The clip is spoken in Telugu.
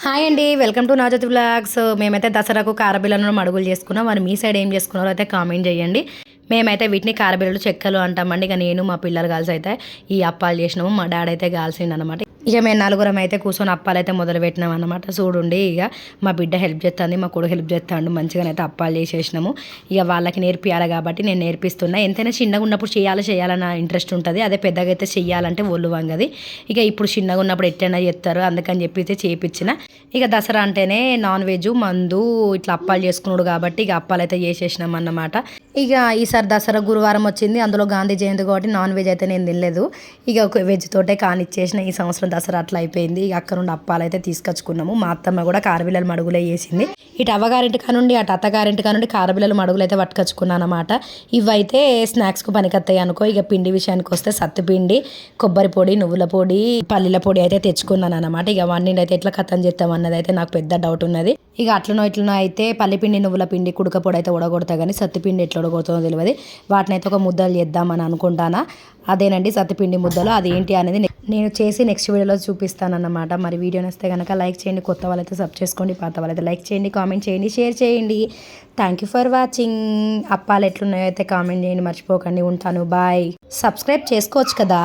హాయ్ అండి, వెల్కమ్ టు నాజత్ వ్లాగ్స్. మేమైతే దసరాకు కారబిల్లను మడుగులు చేసుకున్నాం. మరి మీ సైడ్ ఏం చేసుకున్నారో అయితే కామెంట్ చేయండి. మేమైతే వీటిని కారబిల్లలు చెక్కలు అంటామండి. ఇక నేను మా పిల్లలు కలిసి అయితే ఈ అప్పాలు చేసినాము. మా డాడీ అయితే కాల్సిండు అనమాట. ఇక మేము నలుగురం అయితే కూర్చొని అప్పాలు అయితే మొదలు పెట్టినాం అనమాట. చూడండి, ఇక మా బిడ్డ హెల్ప్ చేస్తుంది, మా కొడుకు హెల్ప్ చేస్తాడు. మంచిగానైతే అప్పాలు చేసేసినాము. ఇక వాళ్ళకి నేర్పియాలి కాబట్టి నేను నేర్పిస్తున్నా. ఎంతైనా చిన్నగా ఉన్నప్పుడు చేయాలన్న ఇంట్రెస్ట్ ఉంటుంది. అదే పెద్దగా అయితే చెయ్యాలంటే ఒళ్ళు వంగది. ఇక ఇప్పుడు చిన్నగా ఉన్నప్పుడు ఎట్లయినా చేస్తారు, అందుకని చెప్పి అయితే చేయించిన. ఇక దసరా అంటేనే నాన్ వెజ్ మందు ఇట్లా అప్పాలు చేసుకున్నాడు కాబట్టి ఇక అప్పాలు అయితే చేసేసినాం అన్నమాట. ఇక ఈసారి దసరా గురువారం వచ్చింది, అందులో గాంధీ జయంతి కాబట్టి నాన్ వెజ్ అయితే నేను తినలేదు. ఇక ఒక వెజ్ తోటే కానిచ్చేసిన. ఈ సంవత్సరం దసరా అట్లా అయిపోయింది. ఇక అక్కడ నుండి అప్పాలు అయితే తీసుకొచ్చుకున్నాము. మా అత్తమ్మ కూడా కారబిల్లలు మడుగులే వేసింది. ఇటు అవ్వగారింటి కానుండి అటు అత్తగారింటి కానుండి కారబిల్లలు మడుగులు అయితే పట్టుకొచ్చుకున్నాను అనమాట. ఇవైతే స్నాక్స్కు పనికొస్తాయి అనుకో. ఇక పిండి విషయానికి వస్తే సత్తుపిండి, కొబ్బరి పొడి, నువ్వుల పొడి, పల్లీల పొడి అయితే తెచ్చుకున్నాను అనమాట. ఇక అవన్నీ అయితే ఎట్లా కథం చేస్తాం అన్నది అయితే నాకు పెద్ద డౌట్ ఉన్నది. ఇక అట్లనో ఇట్లనో అయితే పల్లిపిండి, నువ్వుల పిండి, కుడక పొడి అయితే ఉడగొడతా కానీ సత్తుపిండి ఎట్లా ఉడగొడుతుందో తెలియదు. వాటిని అయితే ఒక ముద్దలు చేద్దామని అనుకుంటానా. అదేనండి సత్తుపిండి ముద్దలు. అదేంటి అనేది నేను చేసి నెక్స్ట్ వీడియోలో చూపిస్తానన్నమాట. మరి వీడియో నచ్చితే కనుక లైక్ చేయండి. కొత్త వాళ్ళైతే సబ్ చేసుకోండి, పాత వాళ్ళైతే లైక్ చేయండి, కామెంట్ చేయండి, షేర్ చేయండి. Thank you for watching. అప్పాలు ఎట్లున్నాయో అయితే కామెంట్ చేయండి మర్చిపోకండి. ఉంటాను, బాయ్. సబ్స్క్రైబ్ చేసుకోవచ్చు కదా.